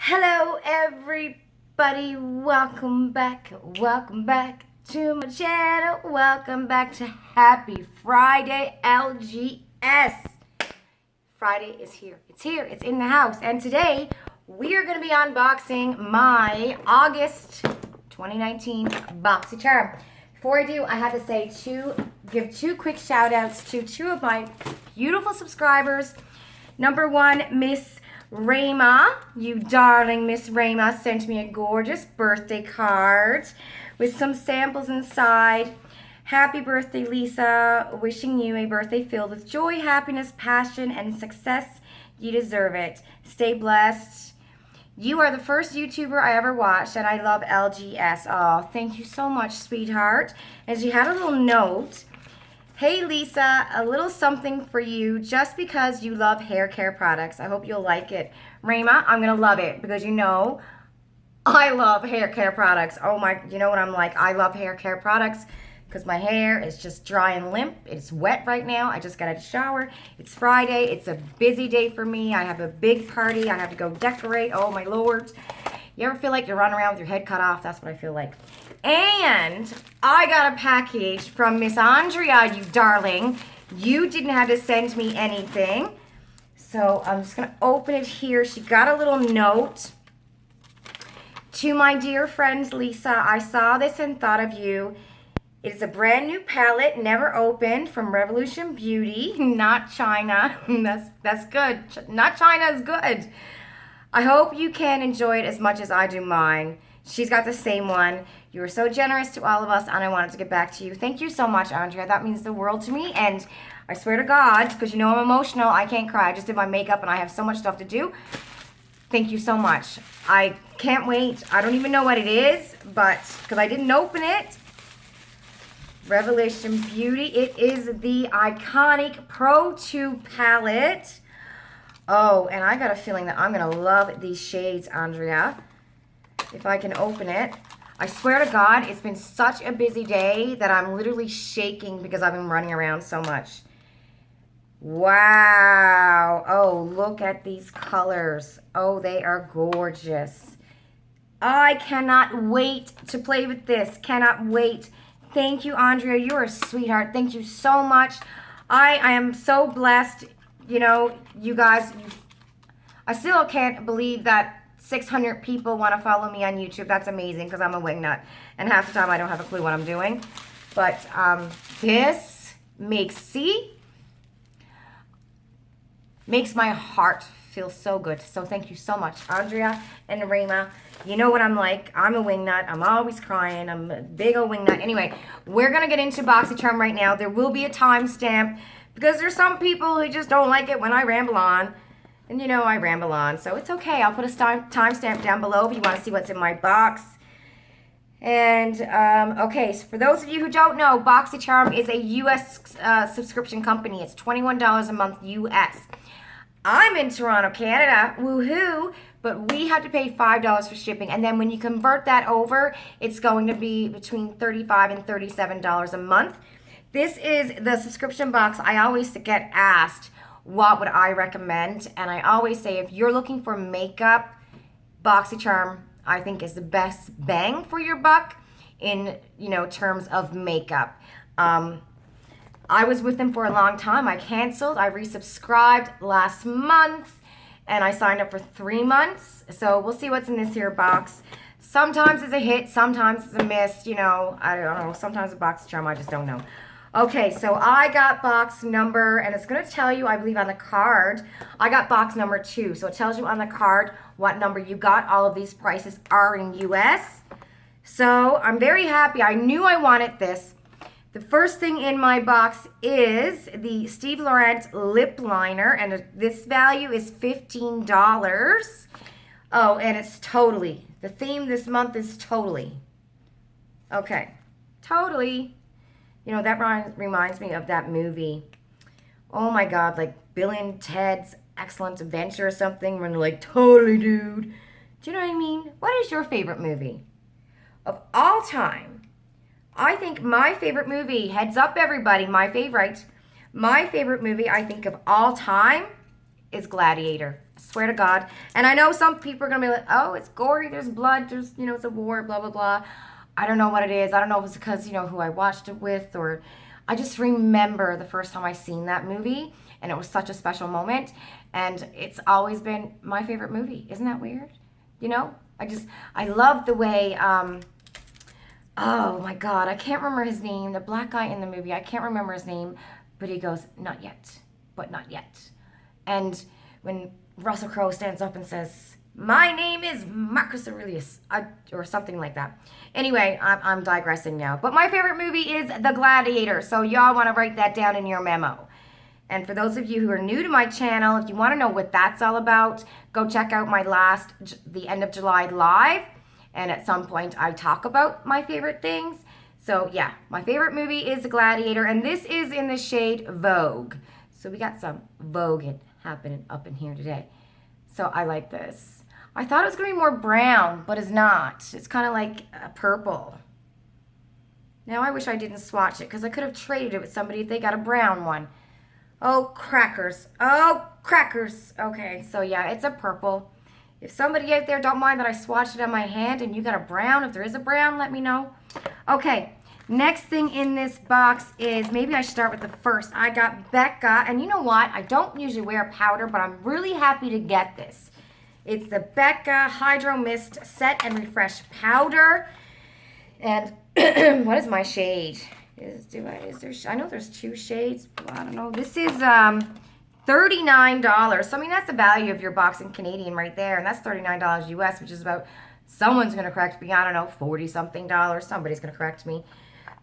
Hello everybody, welcome back to my channel, welcome back to Happy Friday LGS. Friday is here, it's in the house, and today we are going to be unboxing my August 2019 Boxycharm. Before I do, I have to say give two quick shout outs to two of my beautiful subscribers. Number one, Miss Raima, you darling Miss Raima, sent me a gorgeous birthday card with some samples inside. Happy birthday, Lisa. Wishing you a birthday filled with joy, happiness, passion, and success. You deserve it. Stay blessed. You are the first YouTuber I ever watched, and I love LGS. Oh, thank you so much, sweetheart. And she had a little note. Hey Lisa, a little something for you just because you love hair care products. I hope you'll like it. Raima, I'm going to love it because you know I love hair care products. Oh my, you know what I'm like? I love hair care products because my hair is just dry and limp. It's wet right now. I just got out of the shower. It's Friday. It's a busy day for me. I have a big party. I have to go decorate. Oh my lord. You ever feel like you're running around with your head cut off? That's what I feel like. And I got a package from Miss Aundrea, you darling. You didn't have to send me anything. So I'm just going to open it here. She got a little note. To my dear friend Lisa, I saw this and thought of you. It is a brand new palette, never opened, from Revolution Beauty, not China. That's good. Not China is good. I hope you can enjoy it as much as I do mine. She's got the same one. You were so generous to all of us, and I wanted to get back to you. Thank you so much, Aundrea. That means the world to me, and I swear to God, because you know I'm emotional, I can't cry. I just did my makeup, and I have so much stuff to do. Thank you so much. I can't wait. I don't even know what it is, but because I didn't open it. Revelation Beauty. It is the iconic Pro 2 palette. Oh, and I got a feeling that I'm going to love these shades, Aundrea. If I can open it. I swear to God, it's been such a busy day that I'm literally shaking because I've been running around so much. Wow. Oh, look at these colors. Oh, they are gorgeous. I cannot wait to play with this. Cannot wait. Thank you, Aundrea. You're a sweetheart. Thank you so much. I am so blessed. You know, you guys, I still can't believe that 600 people want to follow me on YouTube. That's amazing because I'm a wingnut. And half the time I don't have a clue what I'm doing. But this makes my heart feel so good. So thank you so much, Aundrea and Raima. You know what I'm like. I'm a wingnut. I'm always crying. I'm a big old wingnut. Anyway, we're going to get into Boxycharm right now. There will be a timestamp because there's some people who just don't like it when I ramble on. And you know I ramble on, so it's okay. I'll put a timestamp down below if you want to see what's in my box. And, okay, so for those of you who don't know, Boxycharm is a U.S. Subscription company. It's $21 a month U.S. I'm in Toronto, Canada, woohoo, but we have to pay $5 for shipping. And then when you convert that over, it's going to be between $35 and $37 a month. This is the subscription box. I always get asked, what would I recommend? And I always say, if you're looking for makeup, Boxycharm, I think, is the best bang for your buck in, you know, terms of makeup. I was with them for a long time. I canceled. I resubscribed last month, and I signed up for 3 months. So we'll see what's in this here box. Sometimes it's a hit. Sometimes it's a miss. You know, I don't know. Sometimes a Boxycharm, I just don't know. Okay, so I got box number, and it's going to tell you, I believe, on the card. I got box number 2, so it tells you on the card what number you got. All of these prices are in U.S. So I'm very happy. I knew I wanted this. The first thing in my box is the Steve Laurent lip liner, and this value is $15. Oh, and it's totally. The theme this month is totally. Okay, totally. You know, that reminds me of that movie. Oh my God, like Bill and Ted's Excellent Adventure or something, when they're like, totally, dude. Do you know what I mean? What is your favorite movie of all time? I think my favorite movie, heads up everybody, my favorite movie I think of all time is Gladiator. Swear to God. And I know some people are going to be like, oh, it's gory, there's blood, there's, it's a war, blah, blah, blah. I don't know what it is. I don't know if it's because, who I watched it with, or I just remember the first time I seen that movie, and it was such a special moment, and it's always been my favorite movie. Isn't that weird? I love the way, oh my God, I can't remember his name. The black guy in the movie, I can't remember his name, but he goes, not yet, but not yet. And when Russell Crowe stands up and says, my name is Marcus Aurelius, or something like that. Anyway, I'm digressing now. But my favorite movie is The Gladiator, so y'all want to write that down in your memo. And for those of you who are new to my channel, if you want to know what that's all about, go check out my the end of July live. And at some point, I talk about my favorite things. So yeah, my favorite movie is The Gladiator, and this is in the shade Vogue. So we got some Vogue happening up in here today. So I like this. I thought it was going to be more brown, but it's not. It's kind of like a purple. Now I wish I didn't swatch it, because I could have traded it with somebody if they got a brown one. Oh, crackers. Oh, crackers. Okay, so yeah, it's a purple. If somebody out there don't mind that I swatched it on my hand and you got a brown, if there is a brown, let me know. Okay, next thing in this box is, maybe I should start with the first. I got Becca, and you know what? I don't usually wear powder, but I'm really happy to get this. It's the Becca Hydro Mist Set and Refresh Powder. And what is my shade? I know there's two shades. I don't know. This is $39. So I mean, that's the value of your box in Canadian right there, and that's $39 US, which is about, someone's gonna correct me, I don't know, 40 something dollars. Somebody's gonna correct me.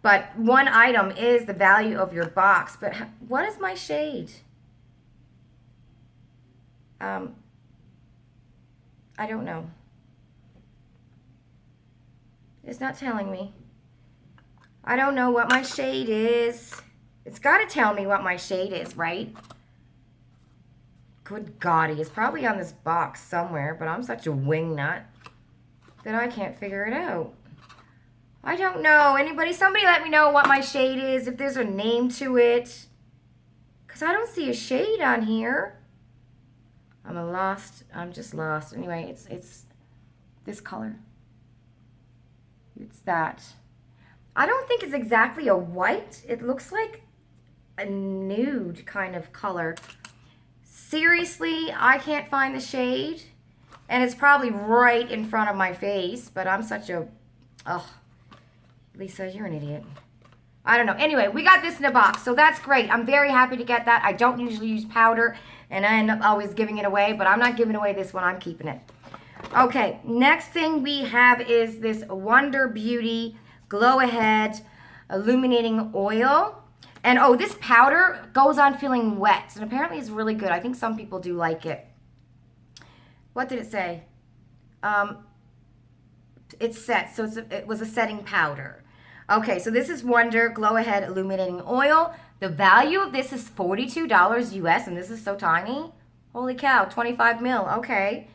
But one item is the value of your box. But what is my shade? I don't know. It's not telling me. I don't know what my shade is. It's got to tell me what my shade is, right? Good Golly, it's probably on this box somewhere, but I'm such a wingnut that I can't figure it out. I don't know. Somebody let me know what my shade is, if there's a name to it. Because I don't see a shade on here. I'm just lost. Anyway, it's this color. It's that. I don't think it's exactly a white. It looks like a nude kind of color. Seriously, I can't find the shade. And it's probably right in front of my face, but I'm such a... Ugh. Lisa, you're an idiot. I don't know. Anyway, we got this in a box, so that's great. I'm very happy to get that. I don't usually use powder, and I end up always giving it away, but I'm not giving away this one. I'm keeping it. Okay, next thing we have is this Wonder Beauty Glow Ahead Illuminating Oil. And oh, this powder goes on feeling wet, and apparently it's really good. I think some people do like it. What did it say? It's set, so it was a setting powder. Okay, so this is Wonder Glow Ahead Illuminating Oil. The value of this is $42 US, and this is so tiny. Holy cow, 25 mil. Okay.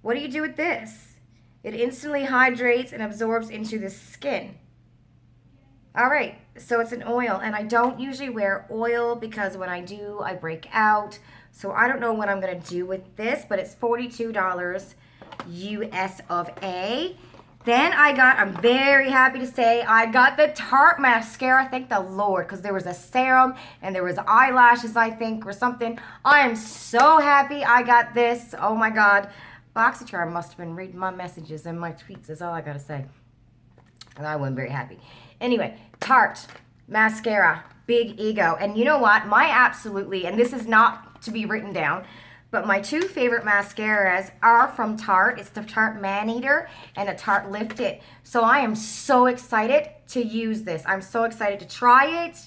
What do you do with this? It instantly hydrates and absorbs into the skin. All right, so it's an oil, and I don't usually wear oil because when I do, I break out. So I don't know what I'm going to do with this, but it's $42 US of A. Then I'm very happy to say, I got the Tarte mascara, thank the Lord, because there was a serum and there was eyelashes, I think, or something. I am so happy I got this. Oh my God. Boxycharm must have been reading my messages and my tweets, is all I got to say. And I wasn't very happy. Anyway, Tarte mascara, big ego. And you know what? And this is not to be written down, but my two favorite mascaras are from Tarte. It's the Tarte Man-Eater and the Tarte Lift It. So I am so excited to use this. I'm so excited to try it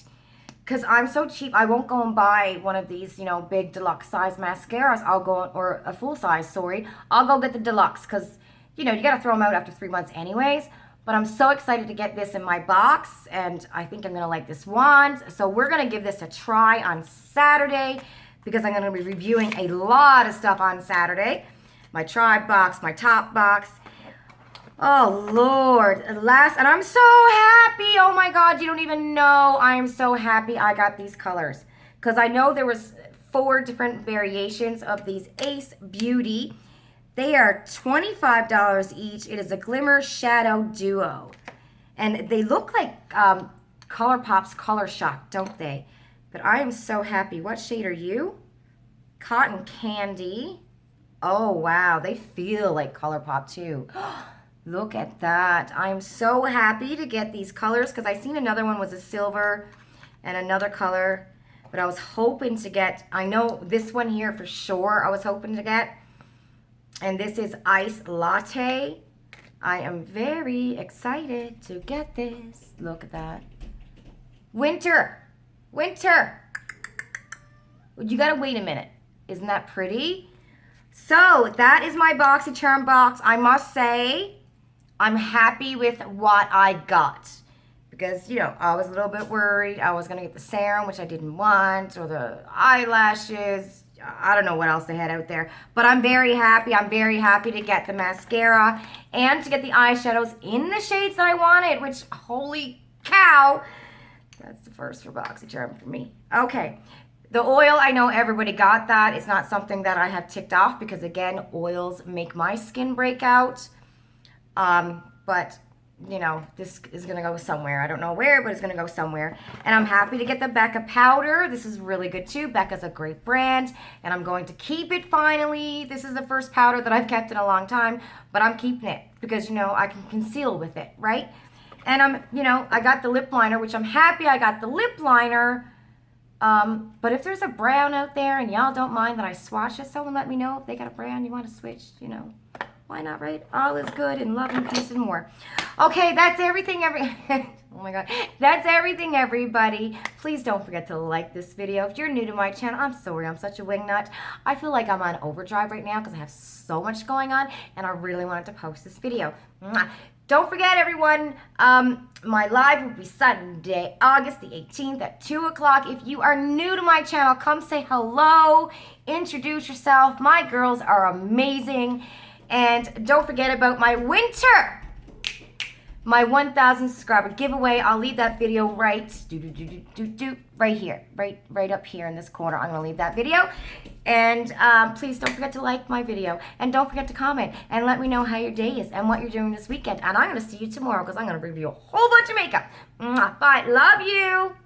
because I'm so cheap. I won't go and buy one of these, big deluxe size mascaras. Or a full size, sorry. I'll go get the deluxe because, you got to throw them out after 3 months anyways. But I'm so excited to get this in my box, and I think I'm going to like this wand. So we're going to give this a try on Saturday, because I'm going to be reviewing a lot of stuff on Saturday. My Tribe box, my Top box. Oh, Lord. And I'm so happy. Oh, my God. You don't even know. I am so happy I got these colors. Because I know there was 4 different variations of these Ace Beauty. They are $25 each. It is a Glimmer Shadow Duo. And they look like ColourPop's Color Shock, don't they? But I am so happy. What shade are you? Cotton Candy. Oh, wow. They feel like ColourPop, too. Look at that. I'm so happy to get these colors because I seen another one was a silver and another color. But I was hoping to get, I know this one here for sure I was hoping to get. And this is Ice Latte. I am very excited to get this. Look at that. Winter. Winter. You gotta wait a minute. Isn't that pretty? So that is my Boxycharm box. I must say, I'm happy with what I got. Because, you know, I was a little bit worried. I was gonna get the serum, which I didn't want, or the eyelashes. I don't know what else they had out there. But I'm very happy. I'm very happy to get the mascara and to get the eyeshadows in the shades that I wanted, which, holy cow, that's the first for Boxycharm for me. Okay. The oil, I know everybody got that. It's not something that I have ticked off because, again, oils make my skin break out. But, you know, this is going to go somewhere. I don't know where, but it's going to go somewhere. And I'm happy to get the Becca powder. This is really good, too. Becca's a great brand, and I'm going to keep it finally. This is the first powder that I've kept in a long time, but I'm keeping it because, you know, I can conceal with it, right? And you know, I got the lip liner, which I'm happy I got the lip liner. But if there's a brown out there and y'all don't mind that I swatch it, someone let me know if they got a brown you want to switch, you know. Why not, right? All is good in love and peace and more. Okay, that's everything, oh my God. That's everything, everybody. Please don't forget to like this video. If you're new to my channel, I'm sorry, I'm such a wingnut. I feel like I'm on overdrive right now because I have so much going on, and I really wanted to post this video. Mwah. Don't forget, everyone, my live will be Sunday, August the 18th at 2 o'clock. If you are new to my channel, come say hello, introduce yourself. My girls are amazing. And don't forget about my winter, my 1,000 subscriber giveaway. I'll leave that video right here, right up here in this corner. I'm gonna leave that video. And please don't forget to like my video. And don't forget to comment and let me know how your day is and what you're doing this weekend. And I'm gonna see you tomorrow because I'm gonna review a whole bunch of makeup. Bye, love you.